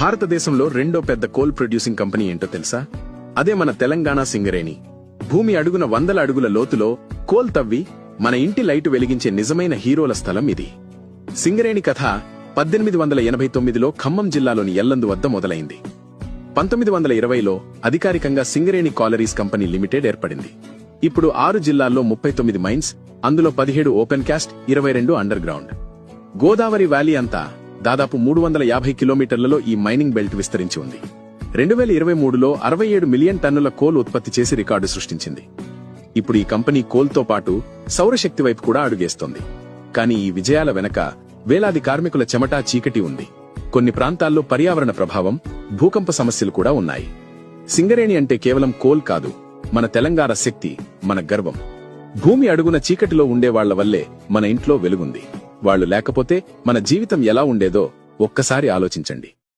భారతదేశంలో రెండో పెద్ద కోల్ ప్రొడ్యూసింగ్ కంపెనీ ఏంటో తెలుసా? అదే మన తెలంగాణ సింగరేణి. భూమి అడుగున 100 అడుగుల లోతులో కోల్ తవ్వి మన ఇంటి లైటు వెలిగించే నిజమైన హీరోల స్థలం ఇది. సింగరేణి కథ 1889లో ఖమ్మం జిల్లాలోని ఎల్లందు వద్ద మొదలైంది. 1920లో అధికారికంగా సింగరేణి కాలరీస్ కంపెనీ లిమిటెడ్ ఏర్పడింది. ఇప్పుడు 6 జిల్లాల్లో 39 మైన్స్, అందులో 17 open cast, 22 under ground. Godavari valley అంతా దాదాపు 350 కిలోమీటర్లలో ఈ మైనింగ్ బెల్ట్ విస్తరించి ఉంది. 2023లో 67 మిలియన్ టన్నుల కోల్ ఉత్పత్తి చేసి రికార్డు సృష్టించింది. ఇప్పుడు ఈ కంపెనీ కోల్తో పాటు సౌరశక్తి వైపు కూడా అడుగేస్తోంది. కానీ ఈ విజయాల వెనక వేలాది కార్మికుల చెమట, చీకటి ఉంది. కొన్ని ప్రాంతాల్లో పర్యావరణ ప్రభావం, భూకంప సమస్యలు కూడా ఉన్నాయి. సింగరేణి అంటే కేవలం కోల్ కాదు, మన తెలంగాణ శక్తి, మన గర్వం. భూమి అడుగున చీకటిలో ఉండేవాళ్ల వల్లే మన ఇంట్లో వెలుగుంది. వాళ్లు లేకపోతే మన జీవితం ఎలా ఉండేదో ఒక్కసారి ఆలోచించండి.